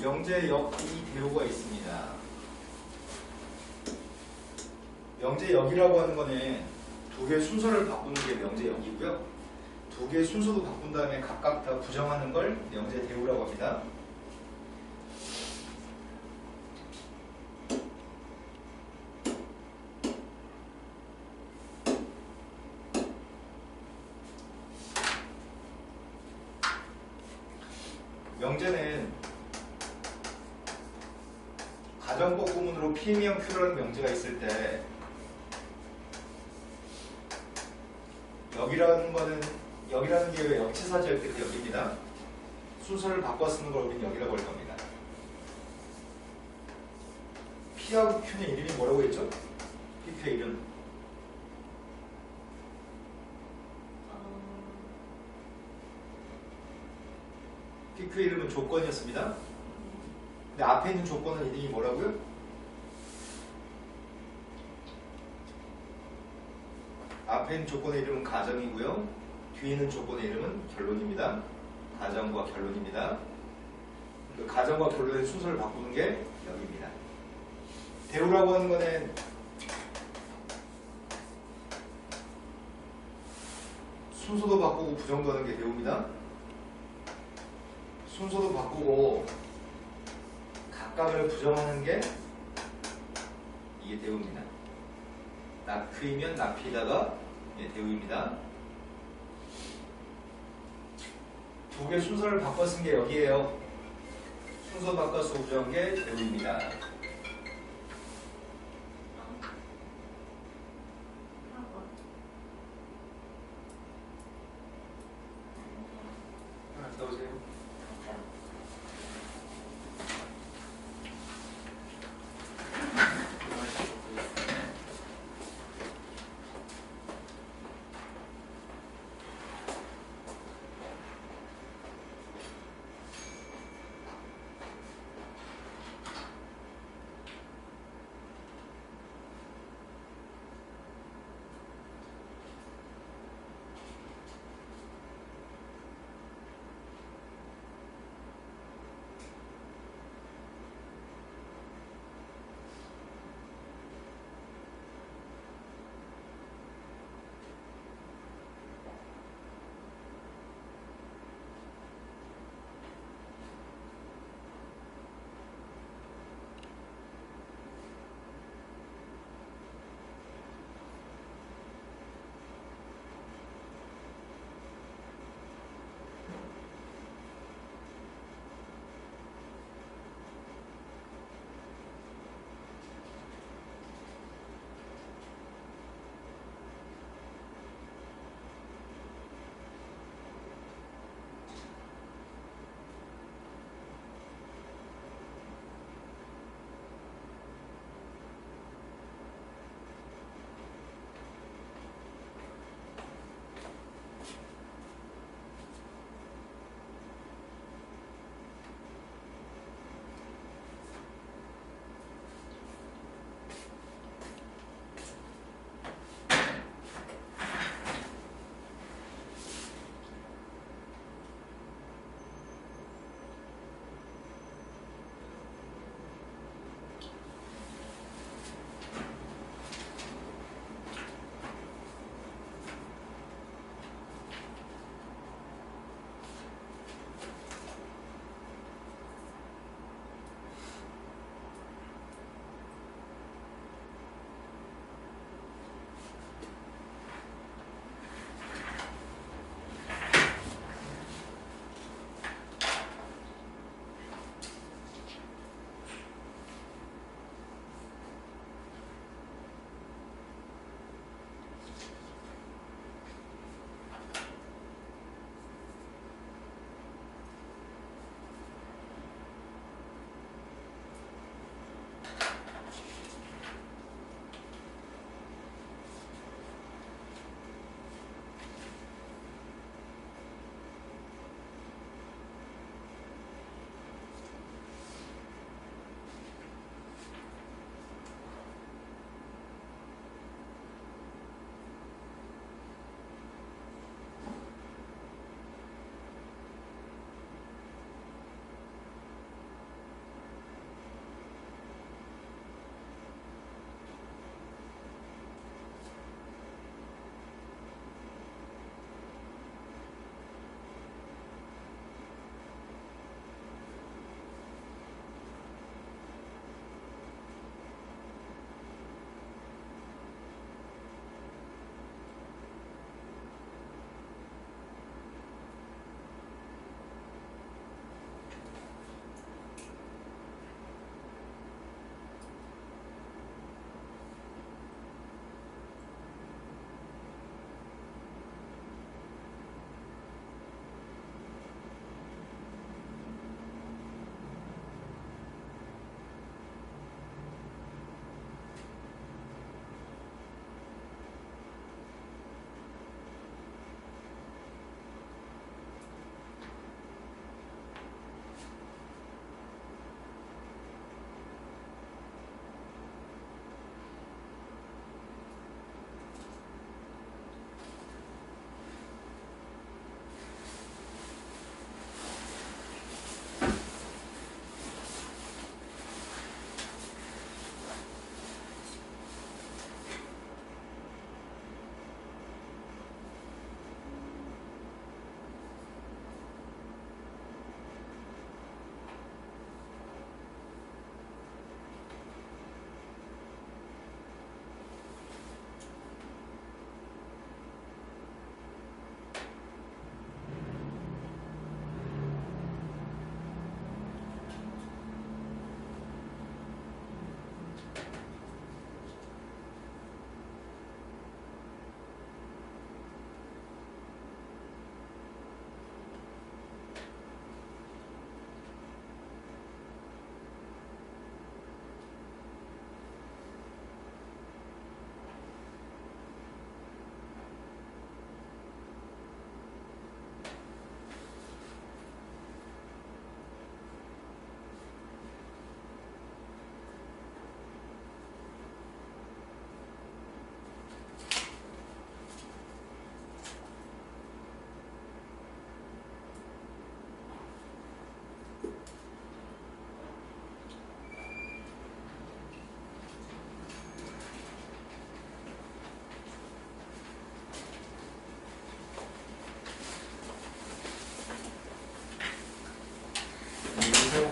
명제역 이 대우가 있습니다. 명제역이라고 하는 거는 두 개의 순서를 바꾸는 게 명제역이고요. 두 개의 순서도 바꾼 다음에 각각 다 부정하는 걸 명제 대우라고 합니다. 명제는 가정법구문으로 P명 Q라는 명제가 있을 때 여기라는 게 왜 역치사지할 때 그 여기입니다. 순서를 바꿔 쓰는 걸 우리는 여기라고 할 겁니다. P하고 Q는 이름이 뭐라고 했죠? P의 이름. P의 이름은 조건이었습니다. 근데 앞에 있는 조건은 이름이 뭐라고요? 앞에 있는 조건의 이름은 가정이고요. 뒤에 있는 조건의 이름은 결론입니다. 가정과 결론입니다. 그 가정과 결론의 순서를 바꾸는 게 여기입니다. 대우라고 하는 거는 순서도 바꾸고 부정도 하는 게 대우입니다. 순서도 바꾸고 각각을 부정하는 게 이게 대우입니다. 나크이면 나피다가 대우입니다. 두 개 순서를 바꿔 쓴 게 여기에요. 순서 바꿔서 부정한 게 대우입니다. 갔다 오세요.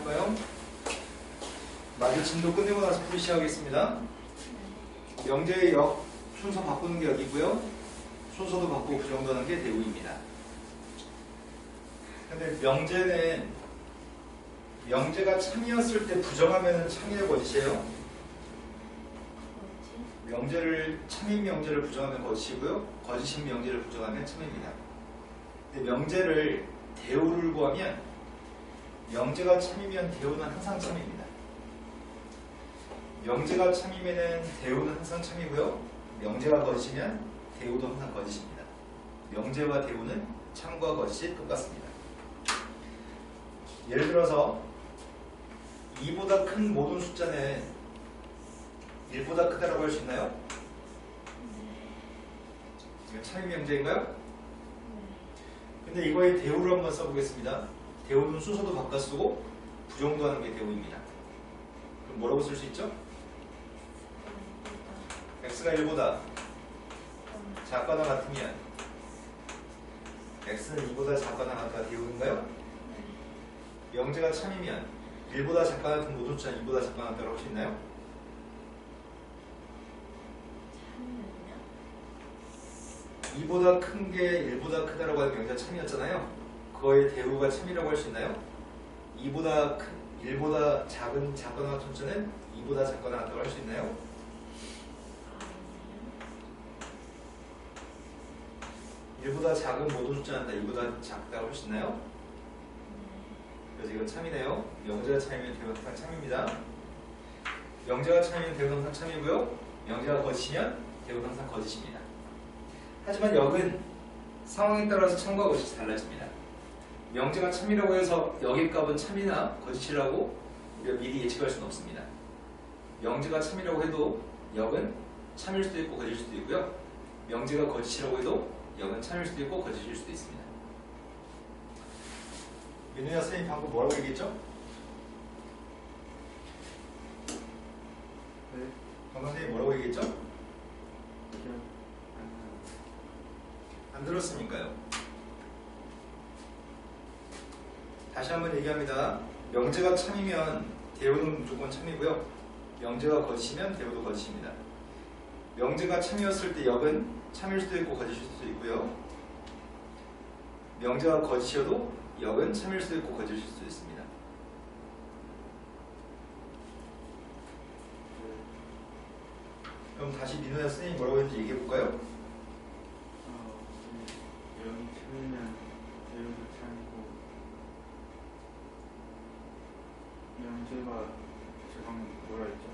할까요? 마저 진도 끝내고 나서 풀이 시작하겠습니다. 명제의 역 순서 바꾸는 게 여기고요. 순서도 바꾸고 부정하는 게 대우입니다. 근데 명제가 참이었을 때 부정하면 참이의 거짓이에요. 참인 명제를 부정하면 거짓이고요. 거짓인 명제를 부정하면 참입니다. 근데 명제를 대우를 구하면 명제가 참이면 대우는 항상 참입니다. 명제가 참이면 대우는 항상 참이고요. 명제가 거짓이면 대우도 항상 거짓입니다. 명제와 대우는 참과 거짓이 똑같습니다. 예를 들어서 2보다 큰 모든 숫자는 1보다 크다라고 할 수 있나요? 이거 참이 명제인가요? 근데 이거의 대우를 한번 써보겠습니다. 대우는 순서도 바꿔 쓰고 부정도 하는 게 대우입니다. 그럼 뭐라고 쓸 수 있죠? x가 1보다 작거나 같으면 x는 2보다 작거나 같다 대우인가요? 명제가 참이면 1보다 작거나 같은 모든 숫자는 2보다 작거나 같다고 할 수 있나요? 2보다 큰 게 1보다 크다라고 하는 명제가 참이었잖아요. 그거의 대우가 참이라고 할 수 있나요? 1보다 작거나 같은 숫자는 2보다 작거나 같다고 할 수 있나요? 1보다 작은 모든 숫자는 다 2보다 작다고 할 수 있나요? 그래서 이건 참이네요. 명제가 참이면 대우는 항상 참입니다. 명제가 참이면 대우는 항상 참이고요. 명제가 거짓이면 대우는 항상 거짓입니다. 하지만 역은 상황에 따라서 참과 거짓이 달라집니다. 명제가 참이라고 해서 역의 값은 참이나 거짓이라고 우리가 미리 예측할 수는 없습니다. 명제가 참이라고 해도 역은 참일 수도 있고 거짓일 수도 있고요. 명제가 거짓이라고 해도 역은 참일 수도 있고 거짓일 수도 있습니다. 민우야 선생님 방금 뭐라고 얘기했죠? 네. 방금 선생님 뭐라고 얘기했죠? 안 들었으니까요. 다시 한번 얘기합니다. 명제가 참이면 대우는 무조건 참이고요. 명제가 거짓이면 대우도 거짓입니다. 명제가 참이었을 때 역은 참일 수도 있고 거짓일 수도 있고요. 명제가 거짓이어도 역은 참일 수도 있고 거짓일 수도 있습니다. 그럼 다시 민호야 선생님이 뭐라고 했는지 얘기해 볼까요? 영이 참이면 대우도 참이고 명제가 잠깐만 뭐라 했죠?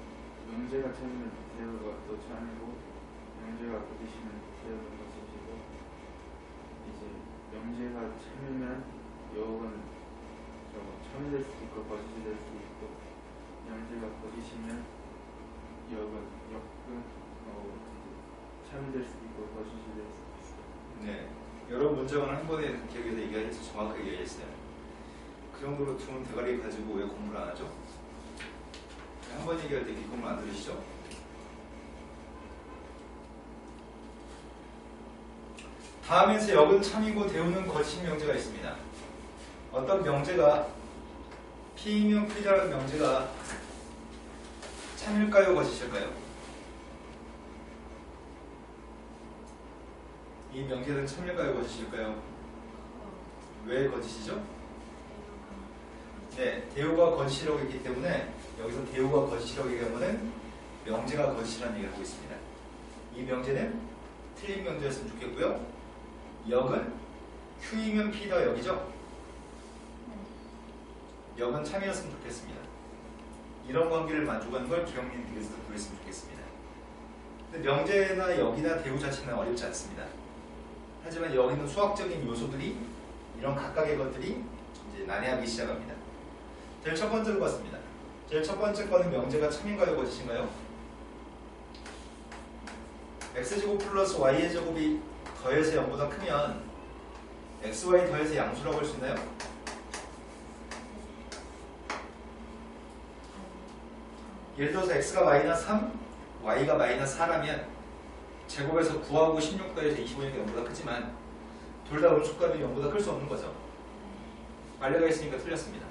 명제가 참이면 대우가 또 참이고 명제가 거짓이면 대우는 거짓이고 이제 명제가 참이면 역은 참이 될 수도 있고 거짓이 될 수도 있고 명제가 거짓이면 역은 참이 될 수도 있고 거짓이 될 수도 있어요. 네, 여러 문장을 한 번에 기억해서 얘기해서 정확하게 얘기했어요. 그 정도로 두문 대가리 가지고 왜 공부를 안 하죠? 한 번 얘기할 때 뒷공부 안 들으시죠? 다음에서 역은 참이고 대우는 거짓 명제가 있습니다. 어떤 명제가 P이면 P라는 명제가 참일까요? 거짓일까요? 이 명제는 참일까요? 거짓일까요? 왜 거짓이죠? 네, 대우가 거짓이라고 했기 때문에 여기서 대우가 거짓이라고 얘기하면 명제가 거짓이라는 얘기를 하고 있습니다. 이 명제는 틀린 명제였으면 좋겠고요. 역은 Q이면 P가 역이죠? 역은 참이었으면 좋겠습니다. 이런 관계를 만족하는 걸 기억님께서 보였으면 좋겠습니다. 근데 명제나 역이나 대우 자체는 어렵지 않습니다. 하지만 여기는 수학적인 요소들이 이런 각각의 것들이 이제 난해하기 시작합니다. 제일 첫 번째로 봤습니다. 제일 첫 번째 거는 명제가 참인가요? 거짓인가요? x제곱 플러스 y의 제곱이 더해서 0보다 크면 xy 더해서 양수라고 할 수 있나요? 예를 들어서 x가 마이너스 3, y가 마이너스 4라면 제곱에서 9하고 16 더해서 25니까 0보다 크지만 둘 다 음수값이 0보다 클 수 없는 거죠. 말려가 있으니까 틀렸습니다.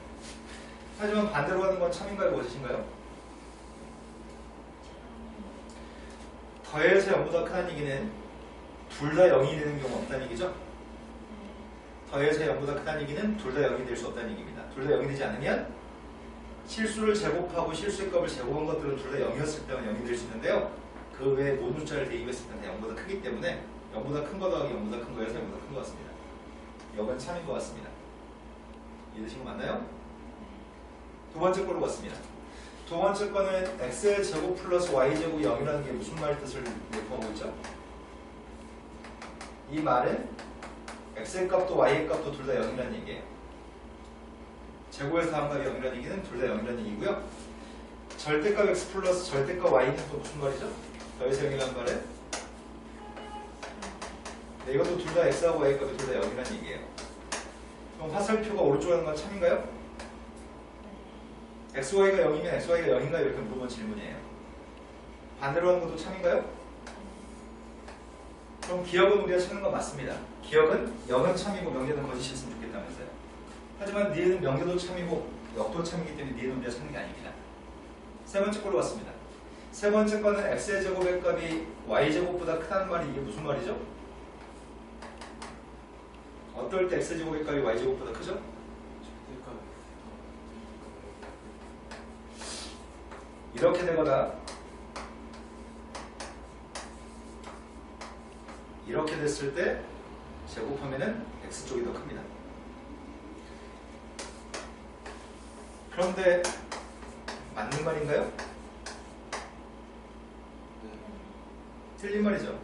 하지만 반대로 가는 건 참인가요? 거짓인가요? 더해서 0보다 크다는 얘기는 둘 다 0이 되는 경우 없다는 얘기죠? 더해서 0보다 크다는 얘기는 둘 다 0이 될 수 없다는 얘기입니다. 둘 다 0이 되지 않으면 실수를 제곱하고 실수의 값을 제곱한 것들은 둘 다 0이었을 때만 0이 될 수 있는데요. 그 외에 모든 숫자를 대입했을 때는 0보다 크기 때문에 0보다 큰 거 더하기 0보다 큰 거여서 0보다 큰 것 같습니다. 0은 참인 것 같습니다. 이해되신 거 맞나요? 두 번째 걸로 갔습니다. 두 번째 거는 x제곱 플러스 y제곱 0이라는 게 무슨 말 뜻을 내포하고 있죠? 이 말은 x의 값도 y의 값도 둘 다 0이라는 얘기예요. 제곱에서 한 값이 0이라는 얘기는 둘 다 0이라는 얘기고요. 절대값 x 플러스 절대값 y는 또 무슨 말이죠? 더해서 0이라는 말은 네, 이것도 둘 다 x하고 y 값이 둘 다 0이라는 얘기예요. 그럼 화살표가 오른쪽에 하는 건 참인가요? xy가 0이면 xy가 0인가요? 이렇게 물어본 질문이에요. 반대로 하는 것도 참인가요? 그럼 기억은 우리가 찾는 건 맞습니다. 기억은 0은 참이고 명제는 거짓이었으면 좋겠다면서요. 하지만 니은 명제도 참이고 역도 참이기 때문에 니은 우리가 찾는 게 아닙니다. 세 번째 걸로 왔습니다. 세 번째 거는 x의 제곱의 값이 y제곱보다 크다는 말이 이게 무슨 말이죠? 어떨 때 x제곱의 값이 y제곱보다 크죠? 이렇게 되거나 이렇게 됐을 때 제곱하면은 x쪽이 더 큽니다. 그런데 맞는 말인가요? 틀린 말이죠.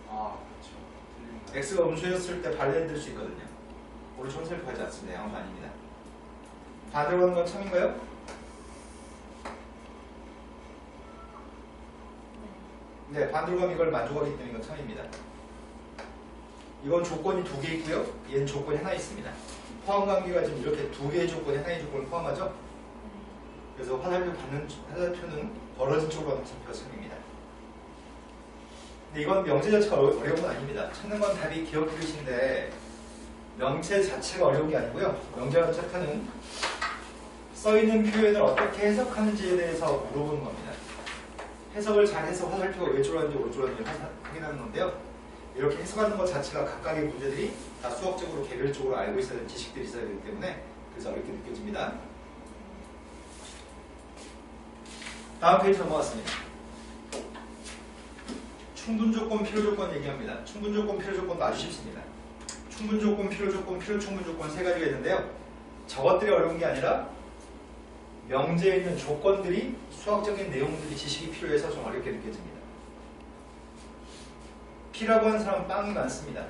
아, 그렇죠. 틀린 말. x가 음수였을 때 발레를 들 수 있거든요. 오른쪽은 살펴하지 않습니다. 양은 아닙니다. 반대로 하는 건 참인가요? 네, 반대로 가면 이걸 만족하기 때문에 이건 참입니다. 이건 조건이 두 개 있고요. 얘는 조건이 하나 있습니다. 포함관계가 지금 이렇게 두 개의 조건이 하나의 조건을 포함하죠. 그래서 화살표는 벌어진 쪽으로 가는 화살표가 참입니다. 근데 이건 명제 자체가 어려운 건 아닙니다. 찾는 건 답이 기억 그릇인데 명제 자체가 어려운 게 아니고요. 명제가 자체는 써있는 표현을 어떻게 해석하는지에 대해서 물어보는 겁니다. 해석을 잘해서 화살표가 왼쪽으로 하는지 오른쪽으로 하는지 확인하는 건데요. 이렇게 해석하는 것 자체가 각각의 문제들이 다 수학적으로 개별적으로 알고 있어야 되는 지식들이 있어야 되기 때문에 그래서 어렵게 느껴집니다. 다음 페이지 넘어갔습니다. 충분조건, 필요조건 얘기합니다. 충분조건, 필요조건도 아주 쉽습니다. 충분조건, 필요조건, 필요충분조건 세 가지가 있는데요. 저것들이 어려운 게 아니라 명제에 있는 조건들이 수학적인 내용들이 지식이 필요해서 좀 어렵게 느껴집니다. P라고 하는 사람은 빵이 많습니다.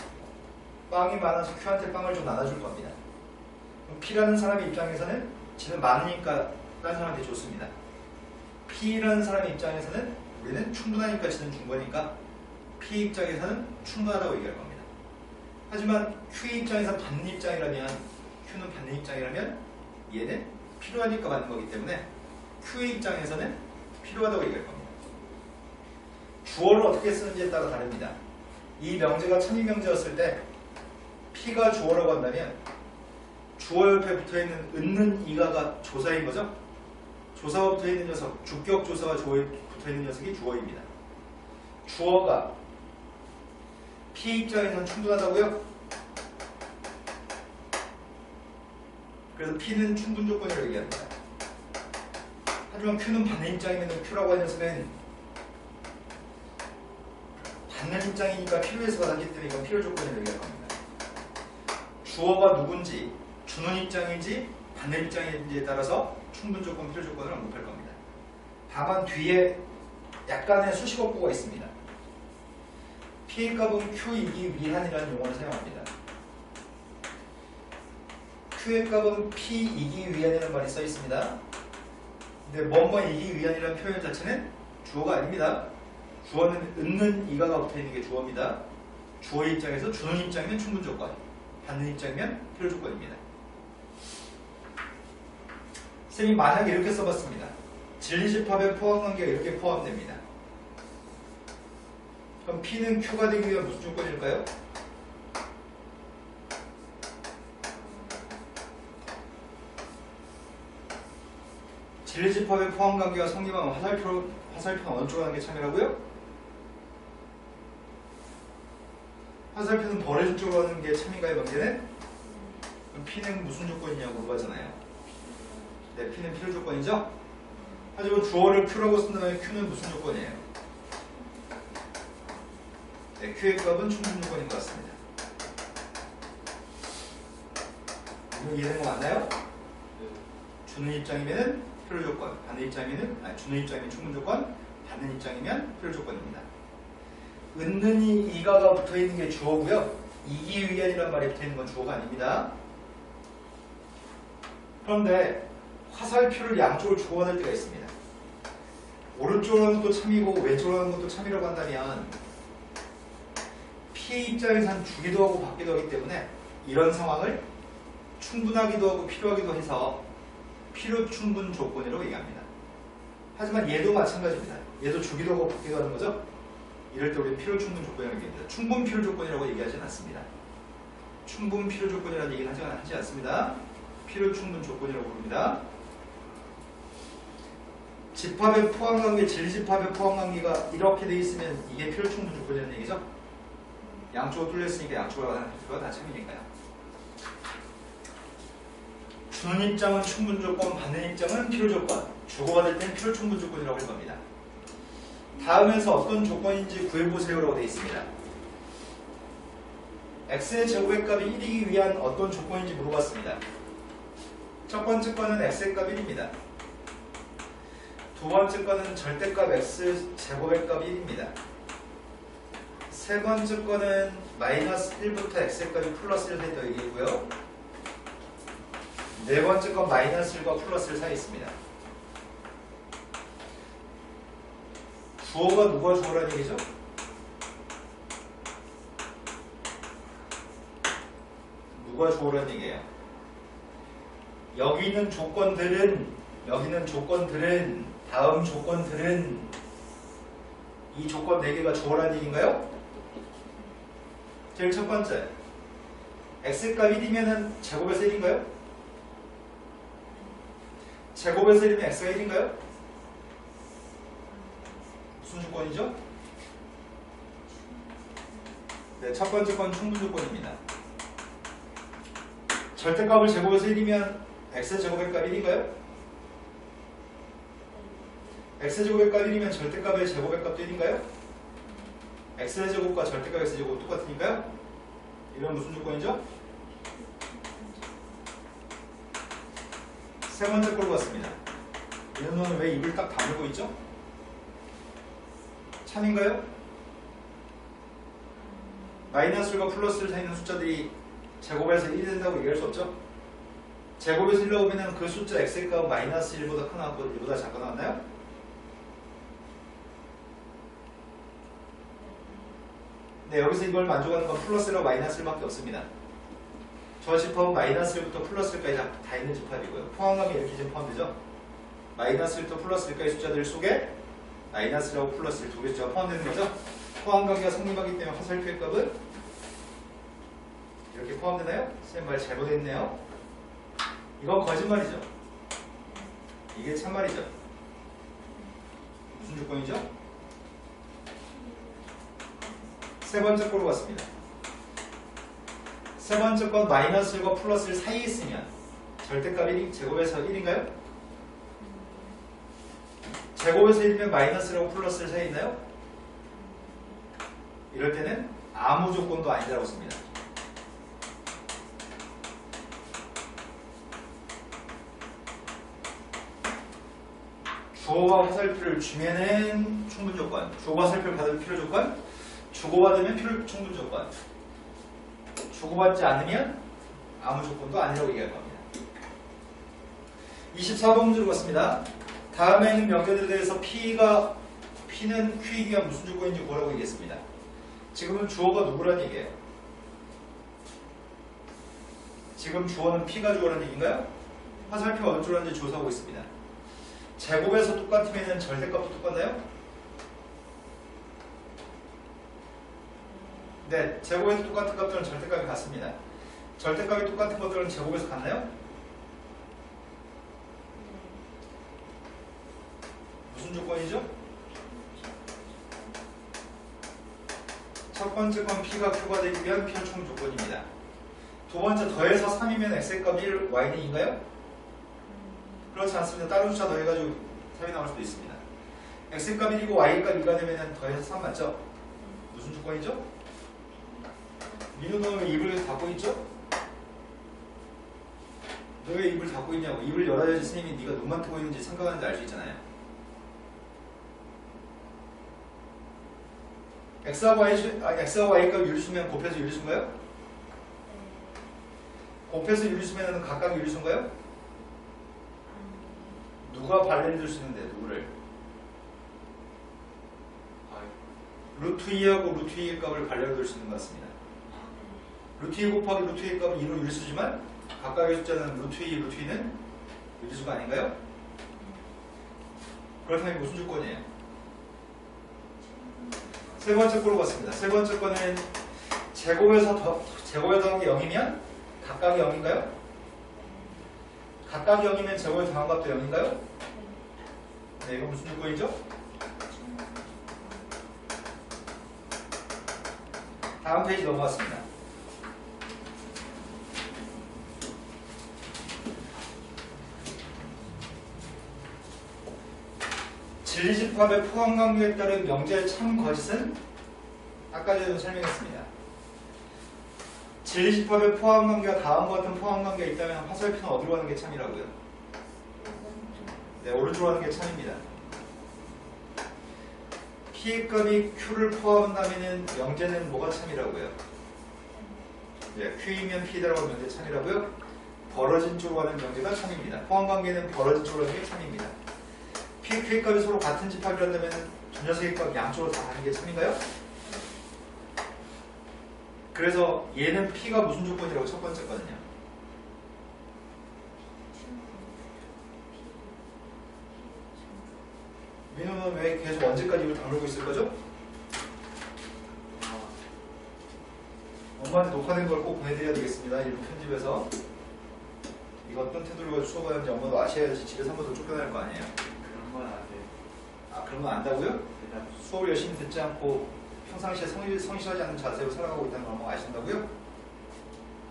빵이 많아서 Q한테 빵을 좀 나눠줄 겁니다. 그럼 P라는 사람의 입장에서는 지는 많으니까 다른 사람한테 좋습니다. P라는 사람의 입장에서는 우리는 충분하니까 지는 준 거니까 P 입장에서는 충분하다고 얘기할 겁니다. 하지만 Q 입장에서 받는 입장이라면 Q는 받는 입장이라면 얘는 필요하니까 받는 거기 때문에 Q의 입장에서는 필요하다고 얘기할 겁니다. 주어를 어떻게 쓰는지에 따라 다릅니다. 이 명제가 참인 명제였을 때 P가 주어라고 한다면 주어 옆에 붙어있는 은는 이가가 조사인 거죠. 조사가 붙어있는 녀석, 주격 조사가 주어에 붙어있는 녀석이 주어입니다. 주어가 P 입장에서는 충분하다고요? 그래서 P는 충분 조건이라고 얘기합니다. 하지만 Q는 받는 입장이면 Q라고 하는 녀석은 받는 입장이니까 필요해서 받았기 때문에 이건 필요 조건이라고 얘기할 겁니다. 주어가 누군지, 주는 입장인지 받는 입장인지에 따라서 충분 조건, 필요 조건을 언급할 겁니다. 다만 뒤에 약간의 수식어구가 있습니다. P의 값은 Q이기 위한이라는 용어를 사용합니다. Q의 값은 P이기 위한이라는 말이 써 있습니다. 근데 뭐뭐이기 위한이라는 표현 자체는 주어가 아닙니다. 주어는 은는 이가가 붙어있는 게 주어입니다. 주어의 입장에서 주는 입장이면 충분 조건, 받는 입장이면 필요 조건입니다. 선생님이 만약에 이렇게 써봤습니다. 진리집합의 포함관계가 이렇게 포함됩니다. 그럼 P는 Q가 되기 위한 무슨 조건일까요? 진리집합의 포함관계가 성립하면 화살표는 어느 쪽으로 가는 게 참이라고요? 화살표는 벌어진 쪽으로 가는 게 참인가요, 명제는? 그럼 P는 무슨 조건이냐고 물어봤잖아요. 네, P는 필요 조건이죠? 하지만 주어를 Q라고 쓴다면 Q는 무슨 조건이에요? 네, Q의 값은 충분 조건인 것 같습니다. 이거 이해된 거 맞나요? 주는 입장이면 필요 조건, 받는 입장이면 주는 입장이면 충분 조건, 받는 입장이면 필요 조건입니다. 은는이 이가가 붙어 있는 게 주어고요. 이기 위한이란 말이 붙어 있는 건 주어가 아닙니다. 그런데 화살표를 양쪽을 주고받을 때가 있습니다. 오른쪽으로 하는 것도 참이고 왼쪽으로 하는 것도 참이라고 한다면 P 입장에서는 주기도 하고 받기도 하기 때문에 이런 상황을 충분하기도 하고 필요하기도 해서 필요 충분 조건이라고 얘기합니다. 하지만 얘도 마찬가지입니다. 얘도 주기도 하고 받기도 하는 거죠. 이럴 때 우리는 필요 충분 조건이라고 얘기합니다. 충분 필요 조건이라고 얘기하지는 않습니다. 충분 필요 조건이라는 얘기는 하지 않습니다. 필요 충분 조건이라고 부릅니다. 집합의 포함관계, 진리집합의 포함관계가 이렇게 돼 있으면 이게 필요 충분 조건이라는 얘기죠. 양쪽으로 뚫렸으니까 양쪽으로 가는 필요가 다 참이니까요. 주는 입장은 충분 조건, 받는 입장은 필요 조건, 주고받을 때는 필요 충분 조건이라고 할 겁니다. 다음에서 어떤 조건인지 구해보세요라고 되어 있습니다. x의 제곱의 값이 1이기 위한 어떤 조건인지 물어봤습니다. 첫 번째 거는 x의 값 1입니다. 두 번째 거는 절대값 x 제곱의 값이 1입니다. 세 번째 거는 마이너스 1부터 x의 값이 플러스 1 사이 더이기고요. 네 번째 건 마이너스 1과 플러스 1 사이 있습니다. 주어가 누가 주어라는 얘기죠? 누가 주어라는 얘기예요? 여기 있는 조건들은 다음 조건들은 이 조건 4개가 주어라는 얘기인가요? 제일 첫 번째 x값 1이면 제곱에서 1인가요? 제곱에서 1이면 x가 1인가요? 무슨 조건이죠? 네, 첫 번째 건 충분 조건입니다. 절대값을 제곱해서 1이면 x제곱의 값 1인가요? x제곱의 값 1이면 절대값의 제곱의 값도 1인가요? x제곱과 절대값 x제곱 똑같으니까요? 이건 무슨 조건이죠? 세 번째 걸로 봤습니다. 이 놈은 왜 입을 딱 다물고 있죠? 참인가요? 마이너스 1과 플러스 1 사이 있는 숫자들이 제곱에서 1이 된다고 얘기할 수 없죠? 제곱에서 1 나오면 그 숫자 x의 값은 마이너스 1보다 크나 1보다 작거 나왔나요? 네, 여기서 이걸 만족하는 건 플러스 1과 마이너스 1밖에 없습니다. 저 집합은 마이너스 1부터 플러스 1까지 다 있는 집합이고요. 포함하면 이렇게 지금 포함되죠? 마이너스 1부터 플러스 1까지 숫자들 속에 마이너스 1하고 플러스 1 두 개 숫자가 포함되는 거죠? 포함관계가 성립하기 때문에 화살표의 값은 이렇게 포함되나요? 쌤 말 잘못했네요. 이건 거짓말이죠. 이게 참말이죠. 무슨 조건이죠? 세 번째 거로 봤습니다. 세 번째 건 마이너스 1과 플러스 1 사이에 있으면 절대값 1이 제곱에서 1인가요? 제곱에서 1이면 마이너스 1하고 플러스 1 사이에 있나요? 이럴 때는 아무 조건도 아니라고 씁니다. 주어가 화살표를 주면은 충분 조건, 주어가 화살표를 받으면 필요 조건, 주고받으면 필요 충분 조건, 주고받지 않으면 아무 조건도 아니라고 얘기할 겁니다. 24번 문제로 갔습니다. 다음에 있는 명제들에 대해서 P는 Q이기 위한 무슨 조건인지 뭐라고 얘기했습니다. 지금은 주어가 누구란 얘기예요? 지금 주어는 P가 주어라는 얘기인가요? 화살표가 어느 쪽으로 하는지 조사하고 있습니다. 제곱에서 똑같으면 절대값도 똑같나요? 네, 제곱에서 똑같은 값들은 절대값이 같습니다. 절대값이 똑같은 것들은 제곱에서 같나요? 무슨 조건이죠? 첫 번째 건 P가 Q가 되기 위한 편충 조건입니다. 두 번째 더해서 3이면 X의 값 1, Y는 2인가요? 그렇지 않습니다. 다른 숫자 더해가지고 3이 나올 수도 있습니다. X의 값 1이고 Y의 값 2가 되면 더해서 3 맞죠? 무슨 조건이죠? 민우 너는 왜 입을 닫고 있죠? 너 왜 입을 닫고 있냐고. 입을 열어야지 선생님이 네가 눈만 뜨고 있는지 생각하는지 알 수 있잖아요. X와 Y 값 유리수면 곱해서 유리수인가요? 곱해서 유리수면 각각 유리수인가요? 누가 발레를 줄 수 있는데 누구를? 루트 2하고 루트 2의 값을 발레로 둘 수 있는 것 같습니다. 루트 2 곱하기 루트 2의 값은 2로 유리수지만 각각의 숫자는 루트 2, 루트 2는 유리수가 아닌가요? 그렇다면 무슨 조건이에요? 세 번째 거로 갔습니다. 세 번째 거는 제곱에서 더한 게 0이면 각각이 0인가요? 각각이 0이면 제곱에 더한 값도 0인가요? 네, 이건 무슨 조건이죠? 다음 페이지 넘어갔습니다. 진리집합의 포함관계에 따른 명제의 참 거짓은 아까 전에 설명했습니다. 진리집합의 포함관계가 다음과 같은 포함관계가 있다면 화살표는 어디로 가는 게 참이라고요? 네, 오른쪽으로 가는 게 참입니다. P의 값이 Q를 포함한다면 명제는 뭐가 참이라고요? 네, Q이면 P다라고 하면 명제 참이라고요? 벌어진 쪽으로 가는 명제가 참입니다. 포함관계는 벌어진 쪽으로 가는 게 참입니다. P, Q의 값이 서로 같은 집합이라면 두 녀석의 값 양쪽으로 다 가는 게 참인가요? 그래서 얘는 P가 무슨 조건이라고 첫 번째 거든요. 민호는 왜 계속 언제까지 이걸 다루고 있을 거죠? 엄마한테 녹화된 걸 꼭 보내드려야 되겠습니다. 이런 편집해서 이거 어떤 태도로 수업하는지 엄마도 아셔야지 집에서 한 번 더 쫓겨날 거 아니에요. 그런 건 안 돼요. 아, 그런 건 안다고요? 수업을 열심히 듣지 않고 평상시에 성실하지 않는 자세로 살아가고 있다는 걸 엄마가 아신다고요?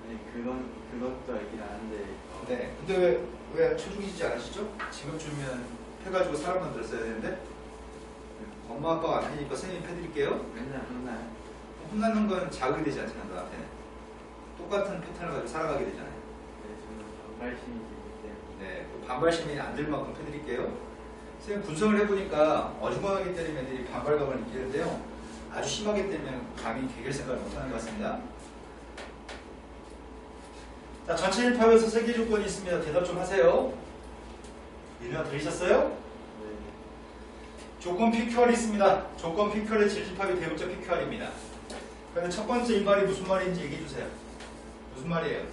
아니 그것도 알긴 아는데. 네. 근데 왜 초중이지 않으시죠? 지금쯤이면 해가지고 사람 만들었어야 되는데 엄마 아빠가 안 해니까 선생님이 해드릴게요. 맨날 혼나는 건 자극이 되지 않잖아요. 너한테는 똑같은 패턴을 가지고 살아가게 되잖아요. 네, 저는 반발심이 있기 때문에. 네, 그 반발심이 안 들 만큼 해드릴게요. 선생님 분석을 해보니까 어중간하게 때리면 애들이 반발감을 느끼는데요. 아주 심하게 때리면 감히 개길 생각을 못하는 것 같습니다. 자, 전체 집합에서 세 개 조건이 있습니다. 대답 좀 하세요. 이누나 들으셨어요? 네. 조건 PQR이 있습니다. 조건 PQR의 질집합이 대문자 PQR입니다. 그런데 첫 번째 이 말이 무슨 말인지 얘기해 주세요. 무슨 말이에요?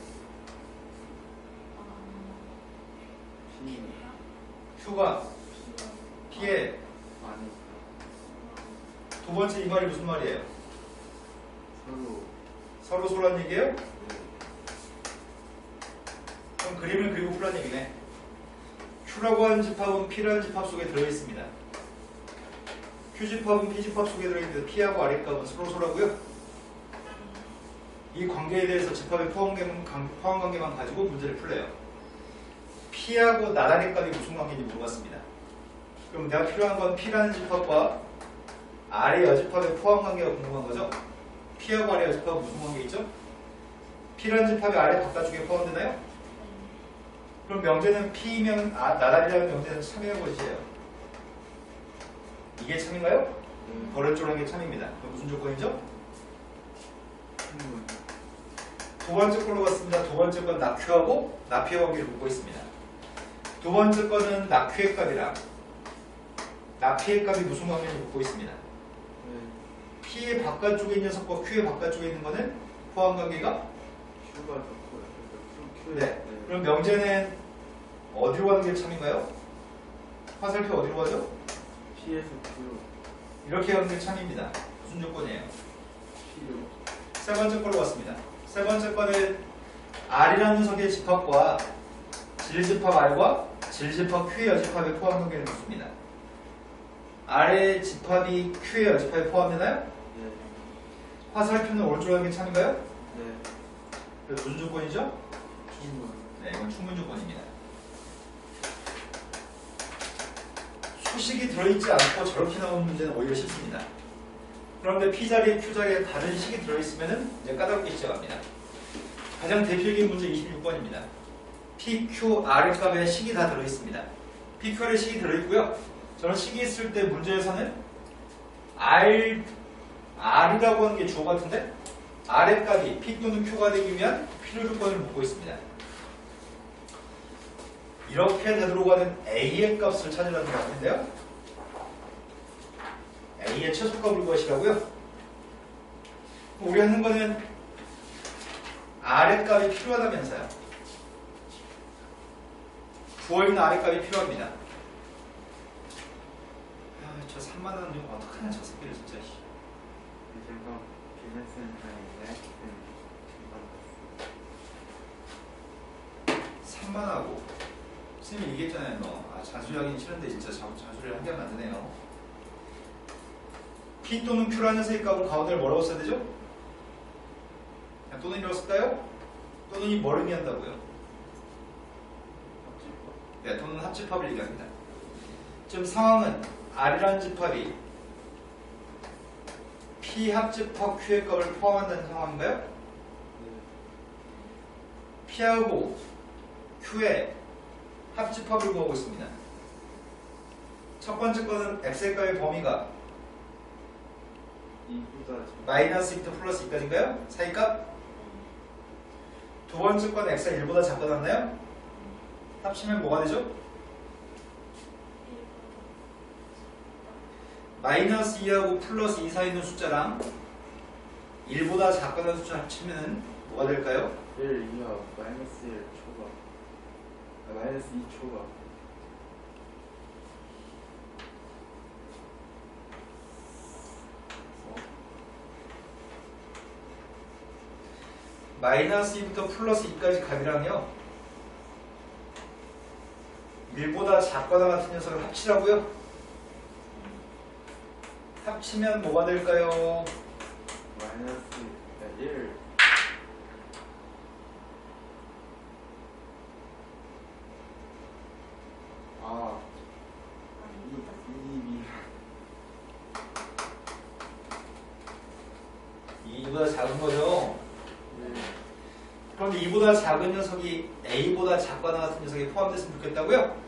Q가 P에 아니 두 번째 이 말이 무슨 말이에요? 서로란 얘기예요? 네. 그럼 그림을 그리고 풀란 얘기네. Q라고 하는 집합은 P라는 집합 속에 들어있습니다. Q집합은 P집합 속에 들어있는데 P하고 R의 값은 서로라고요. 이 관계에 대해서 집합의 포함관계만 가지고 문제를 풀래요. P하고 나란의 값이 무슨 관계인지 물어봤습니다. 그럼 내가 필요한 건 P라는 집합과 R의 여집합의 포함관계가 궁금한 거죠? P하고 R의 여집합은 무슨 관계 있죠? P라는 집합이 R의 바깥쪽에 포함되나요? 그럼 명제는 P면 나란이라는 명제는 참이라는 것이에요. 이게 참인가요? 벌어쪽으로 하는 게 참입니다. 그럼 무슨 조건이죠? 두 번째 걸로 갔습니다. 두 번째 건 낙Q하고 낙P의 관계를 묻고 있습니다. 두 번째 거는 낙Q의 값이랑 낙P의 값이 무슨 관계인지 묻고 있습니다. P의 바깥쪽에 있는 녀석과 Q의 바깥쪽에 있는 거는 포함관계가? Q가 좋고요. 네. 그럼 명제는 어디로 가는 게 참인가요? 화살표 어디로 가죠? P에서 Q. 이렇게 가는 게 참입니다. 무슨 조건이에요? P로. 세 번째 걸로 갔습니다. 세 번째 거는 R이라는 녀석의 집합과 질집합 R과 질집합 Q의 여집합의 포함관계를 묻습니다. 아래 집합이 Q예요. 집합이 포함되나요? 네. 화살표는 오른쪽으로 하는 게 참인가요? 네. 그래서 무슨 조건이죠? 충분. 네, 이건 충분 조건입니다. 수식이 들어있지 않고 저렇게 나오는 문제는 오히려 쉽습니다. 그런데 P 자리에 Q 자리에 다른 식이 들어있으면 이제 까다롭게 시작합니다. 가장 대표적인 문제 26번입니다. P, Q, R 값에 식이 다 들어있습니다. P, Q에 식이 들어있고요. 저는 식이 있을 때 문제에서는 R이라고 하는 게 주어 같은데 R의 값이 P 또는 Q가 되기 위한 필요 조건을 묻고 있습니다. 이렇게 되도록하는 A의 값을 찾으라는 것 같은데요. A의 최소값을 구하시라고요. 우리 하는 거는 R의 값이 필요하다면서요. 구어있는 R의 값이 필요합니다. 저 3만원 좀 어떡하냐 저 새끼를 진짜. 제가 비즈니스센터에 3만하고 쌤이 얘기했잖아요. 자수하기는 싫은데 진짜 자수를 하게 만드네요. P 또는 Q라는 녀석의 값을 가운데를 뭐라고 써야 되죠? 그냥 또는이라고 쓸까요? 또는이 뭘 의미한다고요? 네, 또는 합집합을 얘기합니다. 지금 상황은 R이라는 집합이 P 합집합 Q의 값을 포함한다는 상황인가요? P하고 Q의 합집합을 구하고 있습니다. 첫 번째 거는 X의 값의 범위가 마이너스 2부터 플러스 2까지인가요? 사이값? 두 번째 건 X가 1보다 작거나 같나요? 합치면 뭐가 되죠? 마이너스 2하고 플러스 2 사이 있는 숫자랑 1보다 작거나 숫자 합치면 뭐가 될까요? 1 이하 마이너스 1 초과. 마이너스 2 초과. 마이너스 2부터 플러스 2까지 값이랑요 1보다 작거나 같은 녀석을 합치라고요? 합치면 뭐가 될까요? 마이너스 1. 아. 2보다 작은 거죠. 그런데 2보다 작은 녀석이 A보다 작거나 같은 녀석이 포함됐으면 좋겠다고요?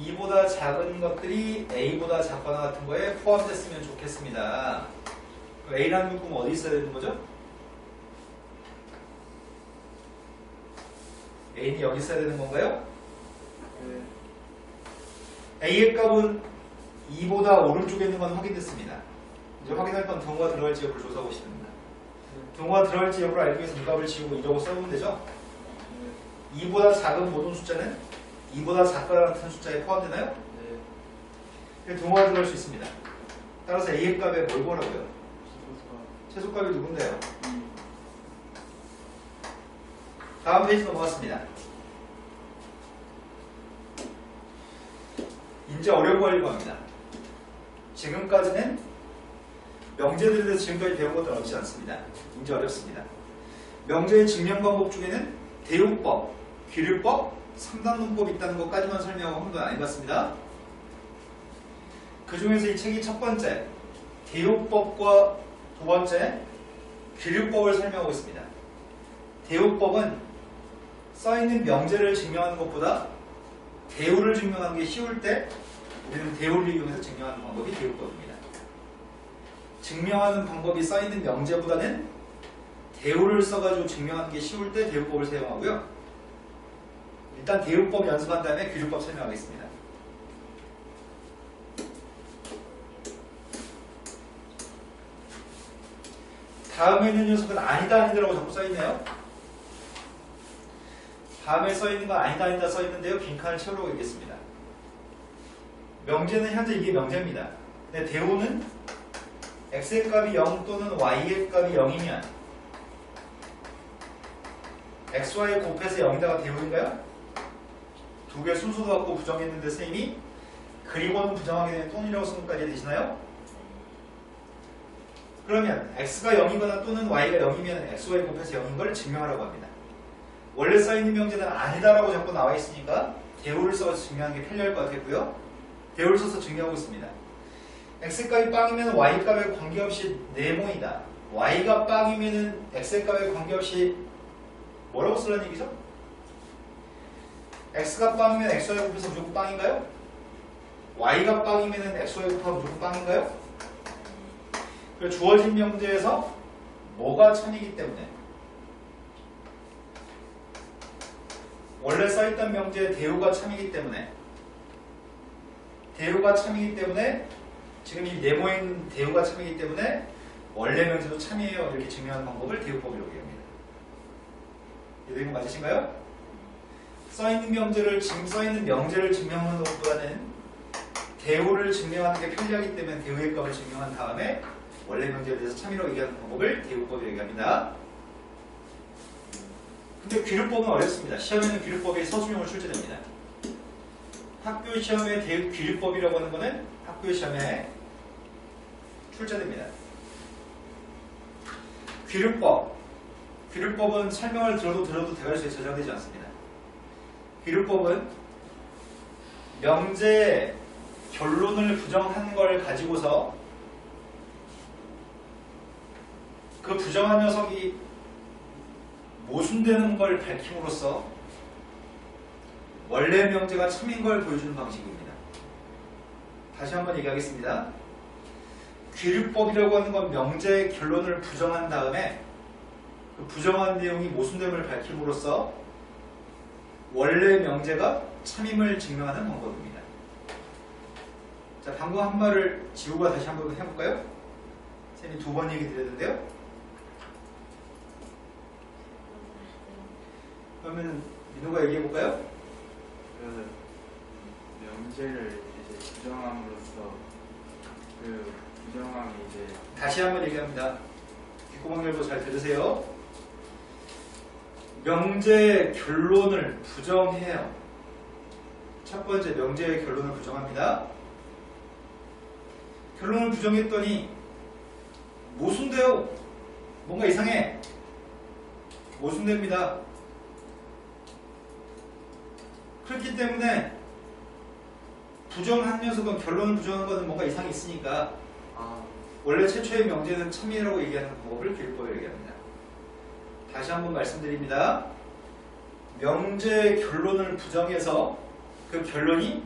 2보다 작은 것들이 A보다 작거나 같은 거에 포함됐으면 좋겠습니다. 그럼 A라는 묶음은 어디 있어야 되는 거죠? A는 여기 있어야 되는 건가요? A의 값은 2보다 오른쪽에 있는 건 확인됐습니다. 이제 확인할 건 동호가 들어갈지 여부를 조사하고 싶습니다. 동호가 들어갈지 여부를 알기 위해서 이 값을 지우고 2라고 써보면 되죠? 2보다 작은 모든 숫자는 2보다 작거나 같은 숫자에 포함되나요? 네. 동호가 들어갈 수 있습니다. 따라서 A의 값에 뭘 구하라고요? 최소값이 누군데요? 다음 페이지 넘어갔습니다. 이제 어려운 거 하려고 합니다. 지금까지는 명제들에 대해서 지금까지 배운 것들은 어렵지 않습니다. 이제 어렵습니다. 명제의 증명 방법 중에는 대용법, 귀류법, 3단 논법이 있다는 것까지만 설명하고 한 건 아닌 것 같습니다. 그 중에서 이 책이 첫 번째 대용법과 두 번째 귀류법을 설명하고 있습니다. 대용법은 써있는 명제를 증명하는 것보다 대우를 증명하는 게 쉬울 때 우리는 대우를 이용해서 증명하는 방법이 대우법입니다. 증명하는 방법이 써있는 명제보다는 대우를 써가지고 증명하는 게 쉬울 때 대우법을 사용하고요. 일단 대우법 연습한 다음에 귀류법 설명하겠습니다. 다음에 있는 녀석은 아니다 아니다라고 자꾸 써있네요. 다음에 써있는 건 아니다 아니다 써있는데요. 빈칸을 채우려고 했겠습니다. 명제는 현재 이게 명제입니다. 근데 대우는 x의 값이 0 또는 y의 값이 0이면 xy 곱해서 0이다가 대우인가요? 두 개 순서도 갖고 부정했는데 선생님이 그리고는 부정하게 되면 또는이라고 쓰는 것까지 되시나요? 그러면 x가 0이거나 또는 y가 0이면 xy 곱해서 0인 걸 증명하라고 합니다. 원래 써있는 명제는 아니다라고 자꾸 나와 있으니까 대우를 써서 증명하는 게 편리할 것 같겠고요. 대우를 써서 증명하고 있습니다. x값이 빵이면 y값에 관계없이 네모이다. y가 빵이면 x값에 관계없이 뭐라고 쓰라는 얘기죠? x가 빵이면 xy 곱해서 무조건 빵인가요? y가 빵이면 xy 곱하면 무조건 빵인가요? 주어진 명제에서 뭐가 참이기 때문에 원래 써있던 명제의 대우가 참이기 때문에 지금 이 네모에 있는 대우가 참이기 때문에 원래 명제도 참이에요. 이렇게 증명하는 방법을 대우법이라고 합니다. 이해된 거 맞으신가요? 지금 써있는 명제를 증명하는 것보다는 대우를 증명하는 게 편리하기 때문에 대우의 값을 증명한 다음에 원래 명제에 대해서 참이라고 얘기하는 방법을 대우법이라고 얘기합니다. 근데 귀류법은 어렵습니다. 시험에는 귀류법이 서술형으로 출제됩니다. 학교 시험에 귀류법이라고 하는 거는 학교 시험에 출제됩니다. 귀류법은 설명을 들어도 대괄수에 저장되지 않습니다. 귀류법은 명제 결론을 부정한 걸 가지고서 그 부정한 녀석이 모순되는 걸 밝힘으로써 원래 명제가 참인 걸 보여주는 방식입니다. 다시 한번 얘기하겠습니다. 귀류법이라고 하는 건 명제의 결론을 부정한 다음에 그 부정한 내용이 모순됨을 밝힘으로써 원래 명제가 참임을 증명하는 방법입니다. 자, 방금 한 말을 지우가 다시 한번 해볼까요? 쌤이 2번 얘기 드렸는데요. 그러면 민호가 얘기해볼까요? 그래서 명제를 이제 부정함으로써 그 부정함이 이제 다시 한번 얘기합니다. 귓구멍 열고 잘 들으세요. 명제의 결론을 부정해요. 첫 번째 명제의 결론을 부정합니다. 결론을 부정했더니 모순돼요. 뭔가 이상해. 모순됩니다. 그렇기 때문에 부정한 녀석은 결론을 부정한 것은 뭔가 이상이 있으니까 원래 최초의 명제는 참이라고 얘기하는 방법을 귀류법이라고 얘기합니다. 다시 한번 말씀드립니다. 명제의 결론을 부정해서 그 결론이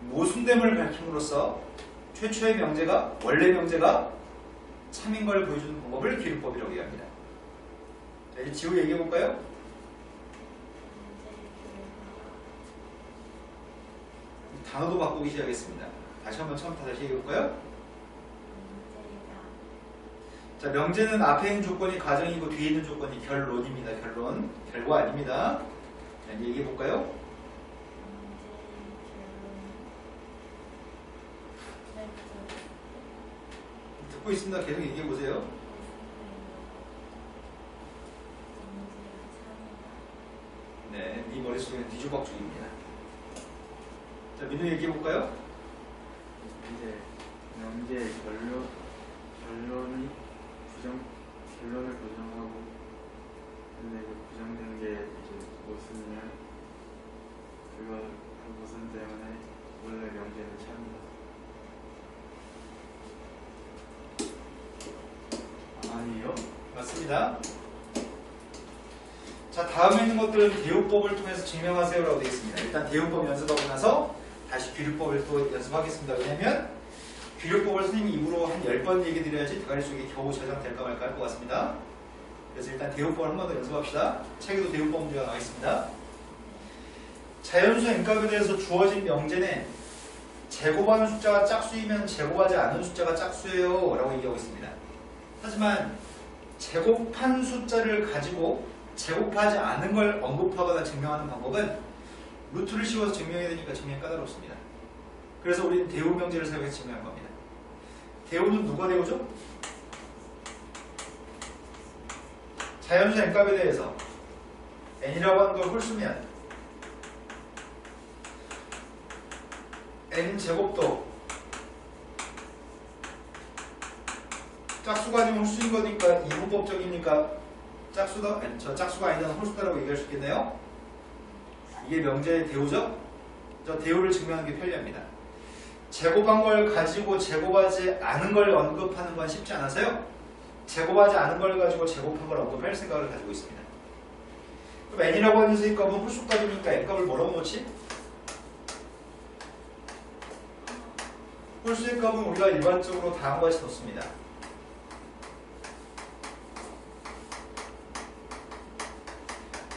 모순됨을 밝힘으로써 최초의 명제가 원래 명제가 참인 걸 보여주는 방법을 귀류법이라고 얘기합니다. 자, 이제 지우 얘기해 볼까요? 단어도 바꾸기 시작하겠습니다. 다시 한번 처음부터 다시 얘기해 볼까요? 자, 명제는 앞에 있는 조건이 가정이고 뒤에 있는 조건이 결론입니다. 결론. 결과 아닙니다. 자, 이제 얘기해 볼까요? 듣고 있습니다. 계속 얘기해 보세요. 네, 네 머릿속에는 뒤죽박죽입니다. 자, 민우 얘기해 볼까요? 이제 명제의 결론을 부정하고 근데 그 부정된 게 이제 모순이면 그 모순 때문에 원래 명제는 참이다. 아니요. 맞습니다. 자, 다음에 있는 것들은 대우법을 통해서 증명하세요라고 되어 있습니다. 일단 대우법 연습하고 나서 다시 귀류법을 또 연습하겠습니다. 왜냐면 귀류법을 선생님이 입으로 한 10번 얘기 드려야지 대가리 속에 겨우 저장될까 말까 할 것 같습니다. 그래서 일단 대우법을 한 번 더 연습합시다. 책에도 대우법 문제가 나와 있습니다. 자연수 n값에 대해서 주어진 명제는 제곱하는 숫자가 짝수이면 제곱하지 않은 숫자가 짝수예요 라고 얘기하고 있습니다. 하지만 제곱한 숫자를 가지고 제곱하지 않은 걸 언급하거나 증명하는 방법은 루트를 씌워서 증명해야 되니까 증명이 까다롭습니다. 그래서 우리는 대우 명제를 사용해서 증명한 겁니다. 대우는 누가 대우죠? 자연수 n값에 대해서 n이라고 하는 걸 홀수면 n제곱도 짝수가 아니면 홀수인 거니까 이분법적이니까 짝수다, 아니, 저 짝수가 아니다는 홀수다라고 얘기할 수 있겠네요. 이게 명제의 대우죠? 저 대우를 증명하는 게 편리합니다. 제곱한 걸 가지고 제곱하지 않은 걸 언급하는 건 쉽지 않아서요. 제곱하지 않은 걸 가지고 제곱한 걸 언급할 생각을 가지고 있습니다. 그럼 n이라고 하는 수의 값은 홀수값이니까 n값을 뭐라고 놓지? 홀수의 값은 우리가 일반적으로 다음과 같이 놓습니다.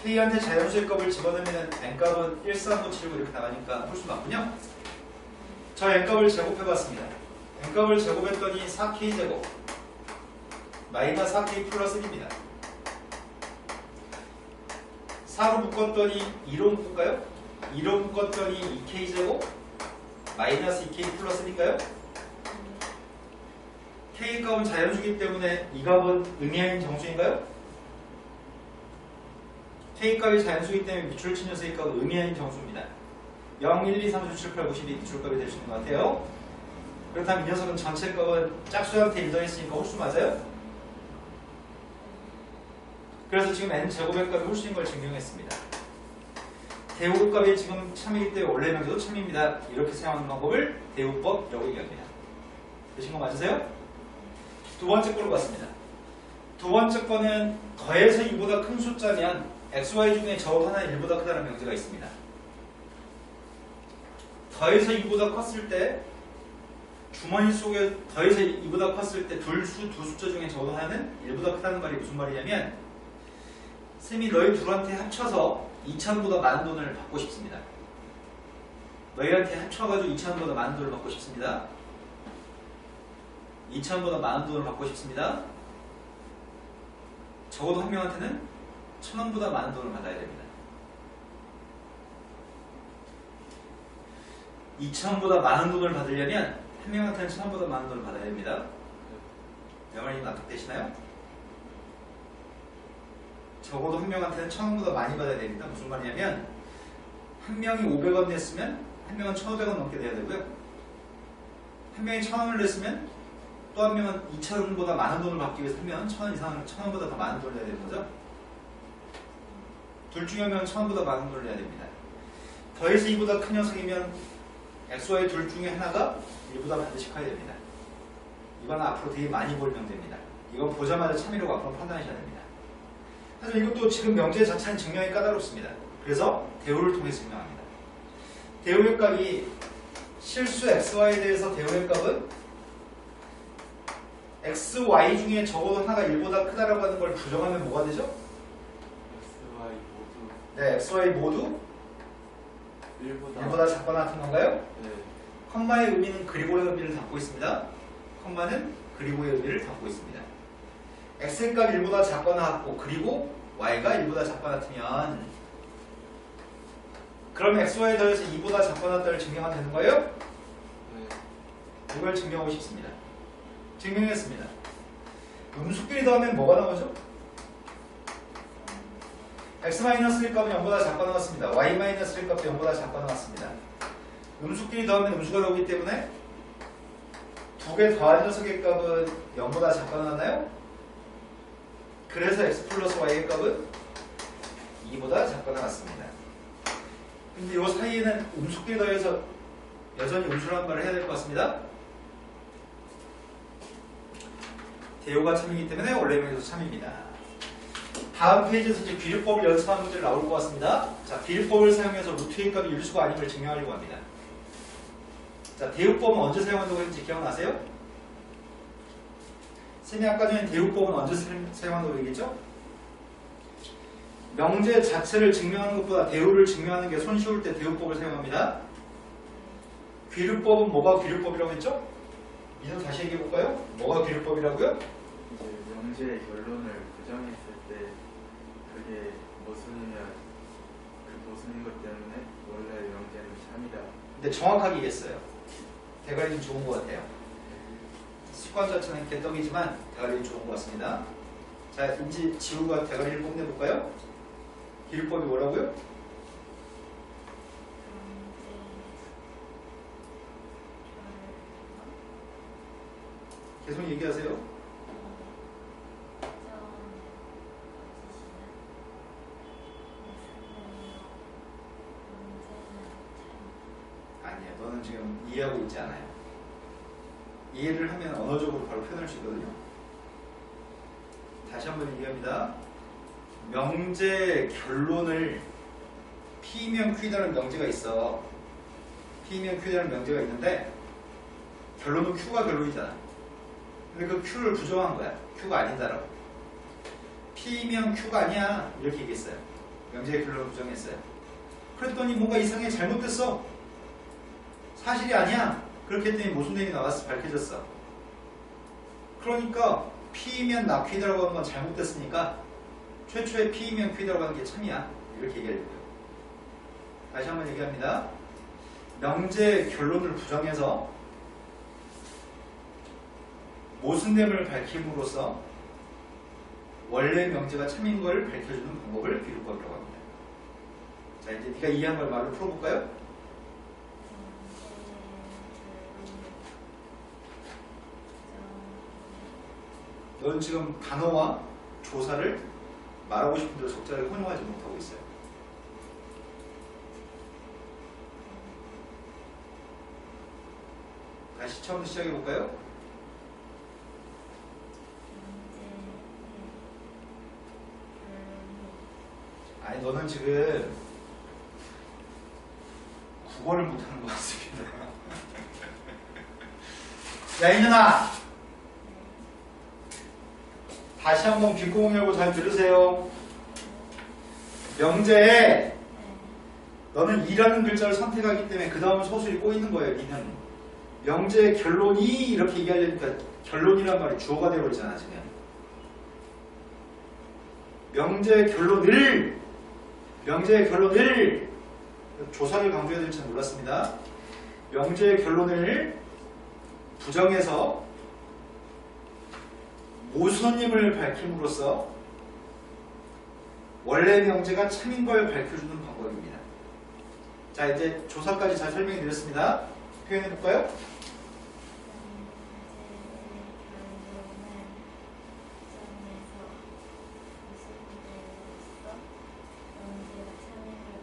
K한테 자연수의 값을 집어넣으면 n값은 1, 3, 5, 7, 9 이렇게 나가니까 홀수 맞군요. 저 n값을 제곱해봤습니다. n값을 제곱했더니 4K제곱 마이너스 4K 플러스 1입니다. 4로 묶었더니 2로 묶을까요? 2로 묶었더니 2K제곱 마이너스 2K 플러스 1인가요? K값은 자연수기 때문에 이 값은 의미 아닌 정수인가요? K값이 자연수기 때문에 밑줄 치는 수의 값은 의미 아닌 정수입니다. 0, 1, 2, 3, 4, 5, 7, 8, 9, 12 밑줄값이 될 수 있는 것 같아요. 그렇다면 이 녀석은 전체 값은 짝수한테 인정했으니까 홀수 맞아요? 그래서 지금 n제곱의 값이 홀수인 걸 증명했습니다. 대우 값이 지금 참이기 때문에 원래 명제도 참입니다. 이렇게 사용하는 방법을 대우법이라고 얘기합니다. 되신 거 맞으세요? 두 번째 거로 갔습니다. 두 번째 거는 더해서 2보다 큰 숫자면 xy 중에 저 하나는 1보다 크다는 명제가 있습니다. 더해서 2보다 컸을 때 주머니 속에 더해서 2보다 컸을 때 두 숫자 중에 저 하나는 1보다 크다는 말이 무슨 말이냐면 쌤이 너희 둘한테 합쳐서 2,000보다 많은 돈을 받고 싶습니다. 너희한테 합쳐가지고 2,000보다 많은 돈을 받고 싶습니다. 2,000보다 많은 돈을 받고 싶습니다. 적어도 한 명한테는 1,000원보다 많은 돈을 받아야 됩니다. 2,000원보다 많은 돈을 받으려면 한 명한테는 1,000원보다 많은 돈을 받아야 됩니다. 여러분이 납득되시나요? 적어도 한 명한테는 1,000원보다 많이 받아야 됩니다. 무슨 말이냐면 한 명이 500원 냈으면 한 명은 1,500원 넘게 내야 되고요. 한 명이 1,000원을 냈으면 또 한 명은 2,000원보다 많은 돈을 받기 위해서 한 명은 1,000원 이상을 1,000원보다 더 많은 돈을 내야 되는 거죠. 둘 중에 한 명은 1,000원보다 많은 돈을 내야 됩니다. 더해서 2보다 큰 녀석이면 xy 둘 중에 하나가 1보다 반드시 커야 됩니다. 이건 앞으로 되게 많이 볼 명제입니다. 이건 보자마자 참이라고 앞으로 판단하셔야 됩니다. 하지만 이것도 지금 명제 자체는 증명이 까다롭습니다. 그래서 대우를 통해 증명합니다. 대우의 값이 실수 xy에 대해서 대우의 값은 xy 중에 적어도 하나가 1보다 크다라고 하는 걸 부정하면 뭐가 되죠? xy 모두 네, xy 모두 1보다 작거나 같은 건가요? 네. 컴마의 의미는 그리고의 의미를 담고 있습니다. 컴마는 그리고의 의미를 담고 있습니다. x의 값이 1보다 작거나 같고 그리고 y가 1보다 작거나 같으면 그럼 xy에 더해서 2보다 작거나 같다를 증명하면 되는 거예요? 네. 이걸 증명하고 싶습니다. 증명했습니다. 음수끼리 더하면 뭐가 나오죠? x-1 값은 0보다 작거나 같습니다. y-1 값도 0보다 작거나 같습니다. 음수끼리 더하면 음수가 나오기 때문에 두 개 더한 녀석의 값은 0보다 작거나 같나요? 그래서 x 플러스 y의 값은 2보다 작거나 같습니다. 근데 이 사이에는 음수끼리 더해서 여전히 음수라는 말을 해야 될 것 같습니다. 대우가 참이기 때문에 원래 명에서 참입니다. 다음 페이지에서 이제 비례법을 연습하는 문제를 나올 것 같습니다. 자, 비례법을 사용해서 루트의 값이 유수가 아님을 증명하려고 합니다. 자, 대우법은 언제 사용한다고 했는지 기억나세요? 쌤이 아까 전에 대우법은 언제 사용한다고 얘기했죠? 명제 자체를 증명하는 것보다 대우를 증명하는 게 손쉬울 때 대우법을 사용합니다. 귀류법은 뭐가 귀류법이라고 했죠? 이제 다시 얘기해 볼까요? 뭐가 귀류법이라고요? 이제 명제의 결론을 부정했을 때 그게 모순이면 그 모순인 것 때문에 원래 명제는 참이다. 근데 정확하게 얘기했어요. 대가리 좀 좋은 것 같아요. 습관 자체는 개떡이지만 대가리 좋은 것 같습니다. 자, 이제 지우가 대가리를 뽐내볼까요? 기율법이 뭐라고요? 계속 얘기하세요. 아니야, 너는 지금 이해하고 있지 않아요. 이해를 하면 언어적으로 바로 표현할 수 있거든요. 다시 한번 얘기합니다. 명제 결론을 P면 Q라는 명제가 있어. P면 Q라는 명제가 있는데 결론은 Q가 결론이잖아. 근데 그 Q를 부정한 거야. Q가 아니다라고. P면 Q가 아니야. 이렇게 얘기했어요. 명제의 결론을 부정했어요. 그랬더니 뭔가 이상해. 잘못됐어. 사실이 아니야. 그렇게 했더니 모순됨이 나와서 밝혀졌어. 그러니까 P면 나 Q다라고 하는 건 잘못됐으니까 최초의 P면 Q다라고 하는 게 참이야. 이렇게 얘기해야 돼요. 다시 한번 얘기합니다. 명제 결론을 부정해서 모순됨을 밝힘으로써 원래 명제가 참인 걸 밝혀주는 방법을 비율법이라고 합니다. 자, 이제 네가 이해한 걸 말로 풀어볼까요? 넌 지금 단어와 조사를 말하고 싶은 대로 적절하게 활용하지 못하고 있어요. 다시 처음부터 시작해볼까요? 아니, 너는 지금 국어를 못하는 것 같습니다. 야, 이년아! 다시 한번 귓구멍 열고 잘 들으세요. 명제에 너는 이라는 글자를 선택하기 때문에 그 다음 소술이 꼬이는 거예요. 니는 명제의 결론이 이렇게 얘기하려니까 결론이란 말이 주어가 되어버리잖아 지금. 명제의 결론을 조사를 강조해야 될지는 몰랐습니다. 명제의 결론을 부정해서 모순임을 밝힘으로써 원래 명제가 참인 걸 밝혀주는 방법입니다. 자, 이제 조사까지 잘 설명해 드렸습니다. 표현해 볼까요?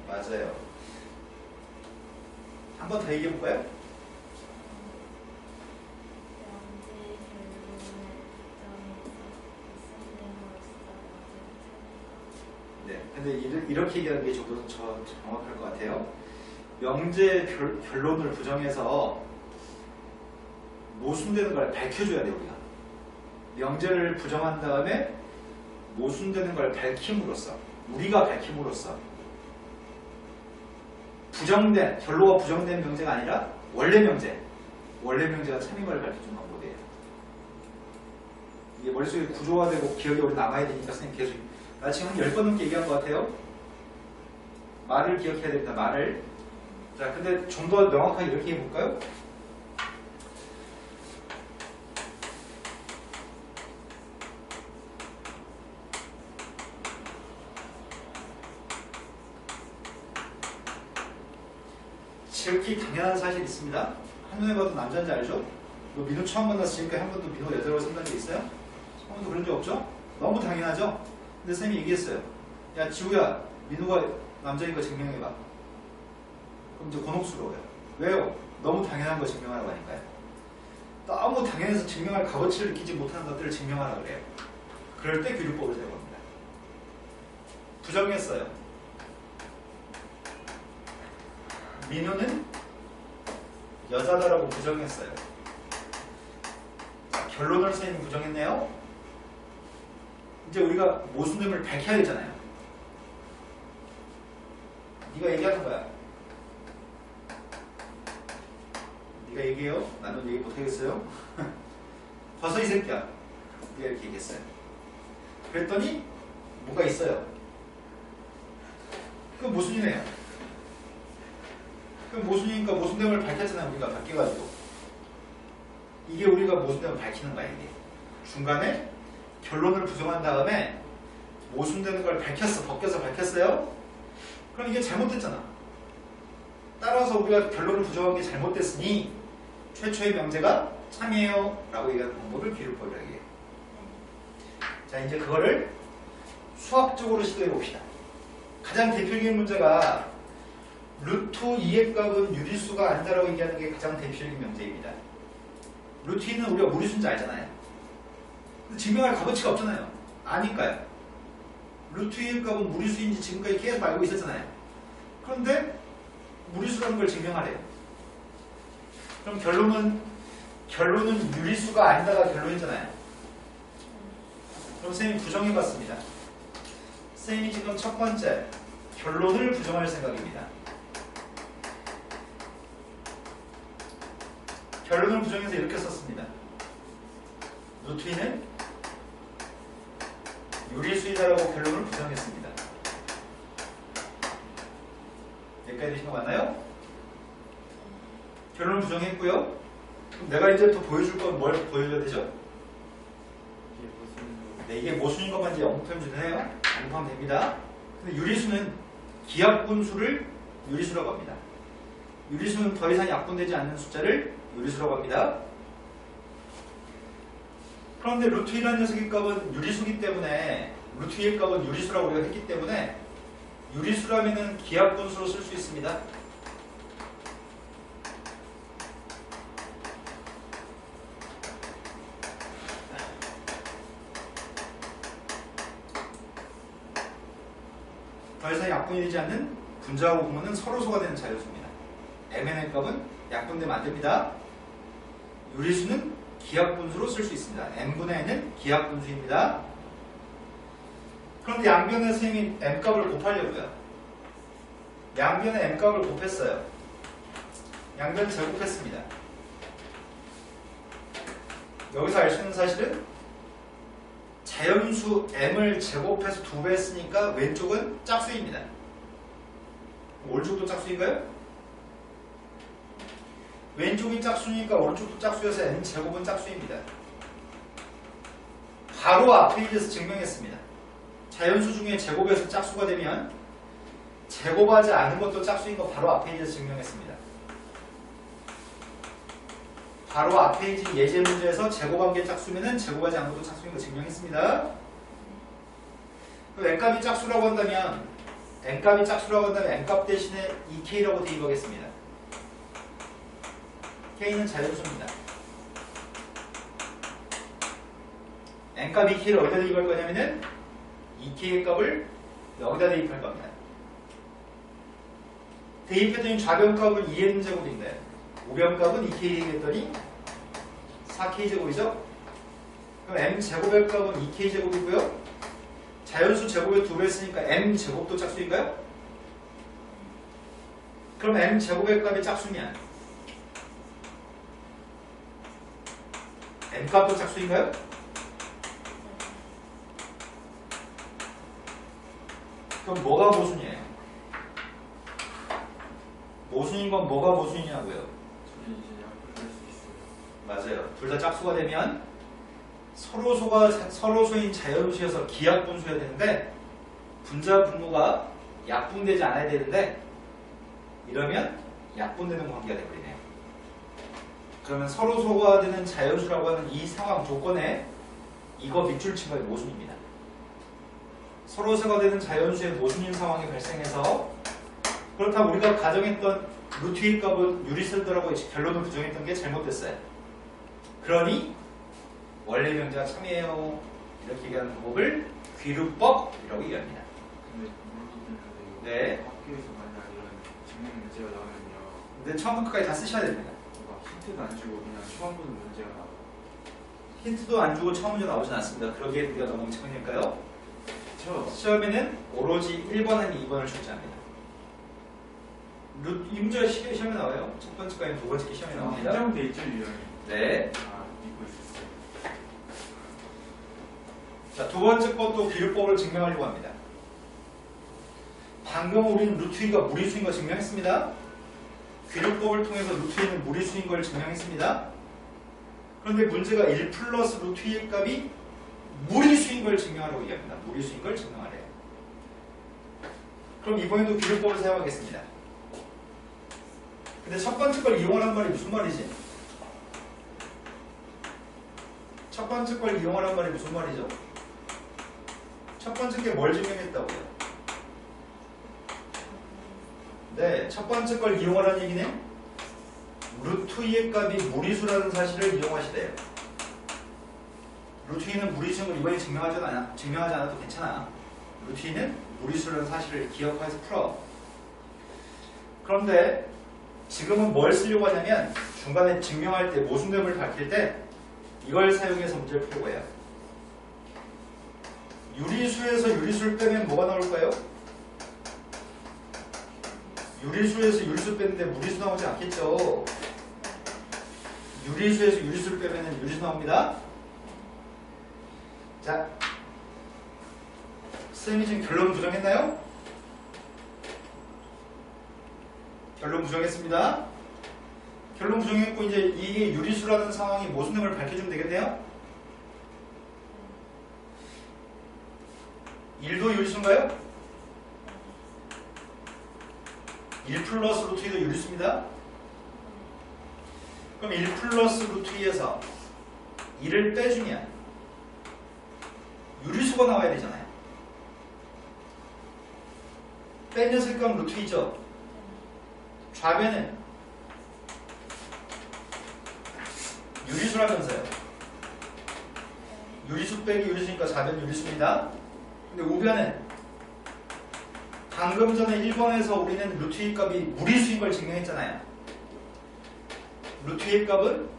맞아요. 한 번 더 얘기해 볼까요? 네, 근데 이렇게 얘기하는 게 좀 더 정확할 것 같아요. 명제 결론을 부정해서 모순되는 걸 밝혀줘야 돼요, 우리가. 명제를 부정한 다음에 모순되는 걸 밝힘으로써, 우리가 밝힘으로써 결로가 부정된 명제가 아니라 원래 명제가 참인 걸 밝혀주는 방법이에요. 이게 머릿속에 구조화되고 기억이 오래 남아야 되니까 선생님 계속 나 지금 한 10번 넘게 얘기한 것 같아요. 말을 기억해야 됩니다. 말을. 자, 근데 좀 더 명확하게 이렇게 해볼까요? 지극히 당연한 사실이 있습니다. 한눈에 봐도 남자인지 알죠? 너 민호 처음 만났으니까 한 번도 민호 여자라고 생각한 적 있어요? 한 번도 그런 적 없죠? 너무 당연하죠? 근데 선생님이 얘기했어요. 야, 지우야, 민호가 남자인 거 증명해봐. 그럼 이제 곤혹스러워요. 왜요? 너무 당연한 거 증명하라고 하니까요. 너무 당연해서 증명할 값어치를 느끼지 못하는 것들을 증명하라고 그래요. 그럴 때 규율법을 사용합니다. 부정했어요. 민호는 여자다라고 부정했어요. 자, 결론을 선생님이 부정했네요. 이제 우리가 모순됨을 밝혀야 되잖아요. 네가 얘기하는 거야. 네가 얘기해요? 나는 얘기 못하겠어요? 벗어 이 새끼야. 네가 이렇게 얘기했어요. 그랬더니 뭐가 있어요. 그건 모순이네요. 그럼 모순이니까 모순됨을 밝혔잖아요. 우리가 바뀌어가지고. 이게 우리가 모순됨을 밝히는 거야. 이게 중간에 결론을 부정한 다음에 모순되는 걸 벗겨서 밝혔어요. 그럼 이게 잘못됐잖아. 따라서 우리가 결론을 부정한 게 잘못됐으니 최초의 명제가 참이에요 라고 얘기하는 방법을 귀룹법이라고 해요. 자, 이제 그거를 수학적으로 시도해 봅시다. 가장 대표적인 문제가 루트 2의 값은 유리수가 아니다라고 얘기하는 게 가장 대표적인 문제입니다. 루트 2는 우리가 무리수인지 알잖아요. 근데 증명할 값어치가 없잖아요. 아니까요. 루트 2의 값은 무리수인지 지금까지 계속 알고 있었잖아요. 그런데 무리수라는 걸 증명하래요. 그럼 결론은 유리수가 아니다가 결론이잖아요. 그럼 선생님이 부정해봤습니다. 선생님이 지금 첫 번째 결론을 부정할 생각입니다. 결론을 부정해서 이렇게 썼습니다. 루트 2는 유리수이다라고 결론을 부정했습니다. 여기까지 되신 거 맞나요? 결론을 부정했고요. 그럼 내가 이제부터 보여줄 건 뭘 보여줘야 되죠? 네, 이게 모순인 것만 이제 언급하면 되네요. 언급하면 됩니다. 근데 유리수는 기하분수를 유리수라고 합니다. 유리수는 더 이상 약분되지 않는 숫자를 유리수라고 합니다. 그런데 루트 1이라는 녀석의 값은 유리수기 때문에 루트 2의 값은 유리수라고 우리가 했기 때문에 유리수라면은 기하분수로 쓸 수 있습니다. 더 이상 약분이 되지 않는 분자하고 분모는 서로소가 되는 자연수입니다. mn의 값은 약분되면 안 됩니다. 유리수는 기하분수로 쓸 수 있습니다. m분의 n은 기하분수입니다. 그런데 양변에 선생님이 m값을 곱하려고요. 양변에 m값을 곱했어요. 양변 제곱했습니다. 여기서 알 수 있는 사실은 자연수 m을 제곱해서 2배 했으니까 왼쪽은 짝수입니다. 오른쪽도 짝수인가요? 왼쪽이 짝수니까 오른쪽도 짝수여서 n 제곱은 짝수입니다. 바로 앞에 있어서 증명했습니다. 자연수 중에 제곱해서 짝수가 되면 제곱하지 않은 것도 짝수인 거 바로 앞에 있어서 증명했습니다. 바로 앞에 있는 예제 문제에서 제곱한 게 짝수면은 제곱하지 않은 것도 짝수인 거 증명했습니다. 그럼 n값이 짝수라고 한다면 n값이 짝수라고 한다면 n값 대신에 2k라고 대입하겠습니다. k는 자연수입니다. n값 2k를 어디다 대입할 거냐면은 2k의 값을 여기다 대입할 겁니다. 대입했더니 좌변값은 2n 제곱인데 우변값은 2k 했더니 4k 제곱이죠? 그럼 m 제곱의 값은 2k 제곱이고요. 자연수 제곱에 2배 했으니까 m 제곱도 짝수인가요? 그럼 m 제곱의 값이 짝수면 m 값도 짝수인가요? 그럼 뭐가 모순이에요? 모순인 건 뭐가 모순이냐고요? 맞아요. 둘 다 짝수가 되면 서로소인 자연수여서 기하분수여야 되는데 분자 분모가 약분되지 않아야 되는데 이러면 약분되는 관계가 되버리네요. 그러면 서로소가 되는 자연수라고 하는 이 상황 조건에 이거 밑줄 친 거의 모순입니다. 서로소가 되는 자연수의 모순인 상황이 발생해서 그렇다고 우리가 가정했던 루트 2 값은 유리수더라고 결론을 부정했던 게 잘못됐어요. 그러니 원래 명제가 참이에요. 이렇게 얘기하는 방법을 귀룹법이라고 얘기합니다. 근데 물어보면 네. 학교에서 만약 이런 증명 문제가 나오면요. 근데 처음부터 끝까지 다 쓰셔야 됩니다. 뭔가 힌트도 안 주고 그냥 처음 보는 문제가 나와요. 힌트도 안 주고 처음 문제 나오진 않습니다. 그러기에 우리가 너무 멍청하니까요. 그렇죠? 시험에는 오로지 1번 아니면 2번을 출제합니다. 이 문제가 시험에 나와요. 첫 번째까지 두 번째 시험에 나옵니다. 한정돼 있죠, 유형이. 네. 아, 믿고 있었어요. 자, 두 번째 것도 귀룹법을 증명하려고 합니다. 방금 우리는 루트 2가 무리수인 걸 증명했습니다. 귀룹법을 통해서 루트 2는 무리수인 걸 증명했습니다. 그런데 문제가 1 플러스 루트 2의 값이 무리수인 걸 증명하라고 얘기합니다. 무리수인 걸 증명하래요. 그럼 이번에도 귀룹법을 사용하겠습니다. 근데 첫 번째 걸 이용하라는 말이 무슨 말이지? 첫 번째 걸 이용하란 말이 무슨 말이죠? 첫 번째 게 뭘 증명했다고요? 네, 첫 번째 걸 이용하라는 얘기는 루트 2의 값이 무리수라는 사실을 이용하시래요. 루트 2는 무리수인 걸 이번에 증명하지 않아도 괜찮아. 루트 2는 무리수라는 사실을 기억해서 풀어. 그런데 지금은 뭘 쓰려고 하냐면 중간에 증명할 때 모순됨을 밝힐 때 이걸 사용해서 문제를 풀고 해요. 유리수에서 유리수를 빼면 뭐가 나올까요? 유리수에서 유리수 뺐는데 무리수 나오지 않겠죠. 유리수에서 유리수를 빼면 유리수 나옵니다. 자, 선생님이 지금 결론 부정했나요? 결론 부정했습니다. 결론 부정했고 이제 이게 유리수라는 상황이 모순됨을 밝혀주면 되겠네요. 1도 유리수인가요? 1 플러스 루트 2도 유리수입니다. 그럼 1 플러스 루트 2에서 1을 빼주면 유리수가 나와야 되잖아요. 뺀 녀석의 값은 루트 2죠. 좌변은 유리수라면서요. 유리수 빼기 유리수니까 좌변 유리수입니다. 근데 우변은 방금 전에 1번에서 우리는 루트 2 값이 무리수인 걸 증명했잖아요. 루트 2 값은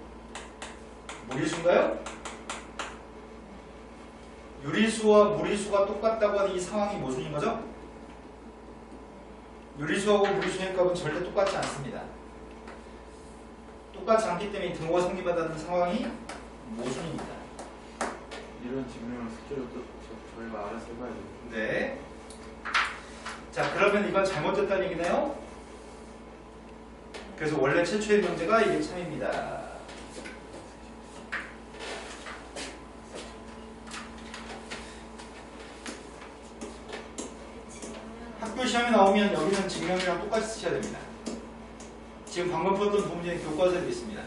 무리수인가요? 유리수와 무리수가 똑같다고 하는 이 상황이 모순인 거죠? 유리수하고 무리수의 값은 절대 똑같지 않습니다. 똑같지 않기 때문에 등호가 성립한다는 상황이 모순입니다. 이런 증명을 숙제로 또 저희가 알아서 해봐야 돼요. 네. 자, 그러면 이건 잘못됐다는 얘기네요. 그래서 원래 최초의 문제가 이게 참입니다. 학교 시험에 나오면 여기는 증명이랑 똑같이 쓰셔야 됩니다. 지금 방금 풀었던 두 문제는 교과서에 있습니다.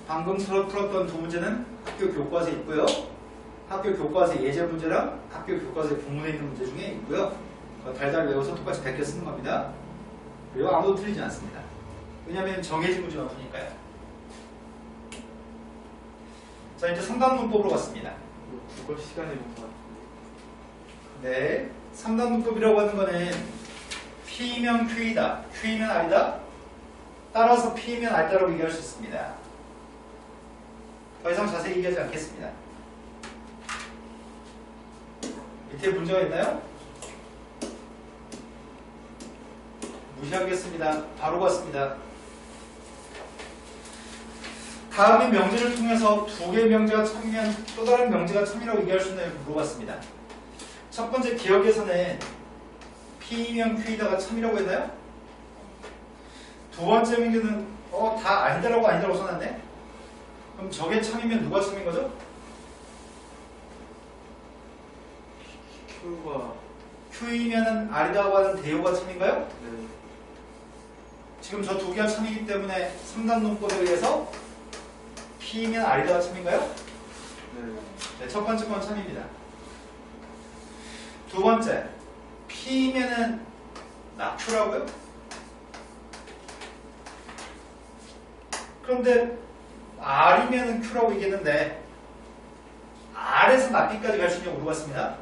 방금 풀었던 두 문제는 학교 교과서에 있고요. 학교 교과서 예제 문제랑 학교 교과서에 본문에 있는 문제 중에 있고요. 달달 외워서 똑같이 베껴 쓰는 겁니다. 그리고 아무도 틀리지 않습니다. 왜냐하면 정해진 문제만 푸니까요. 자, 이제 3단 문법으로 갔습니다. 국어 시간에 본 것 같은데. 네, 3단 문법이라고 하는 거는 P면 Q이다, Q면 R이다. 따라서 P면 R다라고 얘기할 수 있습니다. 더 이상 자세히 얘기하지 않겠습니다. 밑에 문제가 있나요? 무시하겠습니다. 바로 갔습니다. 다음의 명제를 통해서 두 개의 명제가 참이면 또 다른 명제가 참이라고 얘기할 수 있나요? 물어봤습니다. 첫 번째 기억에서는 P면 Q이다가 참이라고 했나요? 두 번째 명제는 다 아니다라고 아니다라고 써놨네? 그럼 저게 참이면 누가 참인 거죠? Q가 Q이면은 R이라고 하는 대우가 참인가요? 네. 지금 저 두 개가 참이기 때문에 3단 논법에 의해서 P면 R이다가 참인가요? 네. 네, 첫 번째 건 참입니다. 두 번째, P면은 Q라고요? 그런데 R이면은 Q라고 얘기했는데 R에서 P까지 갈 수 있냐고 물어봤습니다.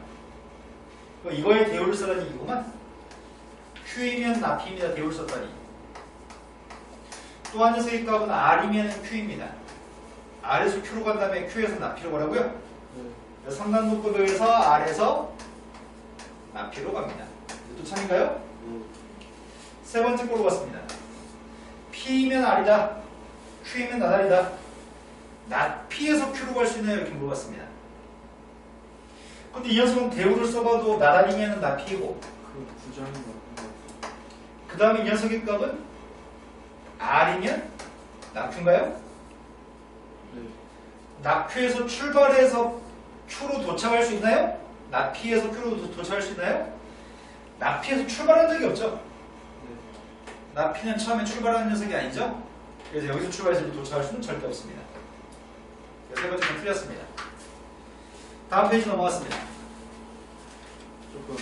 이거에 대우를 써라는 얘기구만. Q이면 P입니다. 대우를 썼다니. 또 한 녀석의 값은 R이면 Q입니다. R에서 Q로 간 다음에 Q에서 P로 가라고요? 네. 3단 문법에 의해서 R에서 P로 갑니다. 이것도 참인가요? 세 번째 거로 갔습니다. P면 R이다. Q이면 나달이다. P에서 Q로 갈 수 있나요? 이렇게 물어봤습니다. 근데 이 녀석은 대우를 써봐도 나달이면 P이고 그 부정인 것 같아요. 그 다음에 이 녀석의 값은 R이면 Q인가요? 네. Q에서 출발해서 Q로 도착할 수 있나요? P에서 Q로 도착할 수 있나요? P에서 출발한 적이 없죠. 네. P는 처음에 출발하는 녀석이 아니죠. 그래서 여기서 출발해서 도착할 수는 절대 없습니다. 세 번째 건 틀렸습니다. 다음 페이지 넘어갔습니다. 조금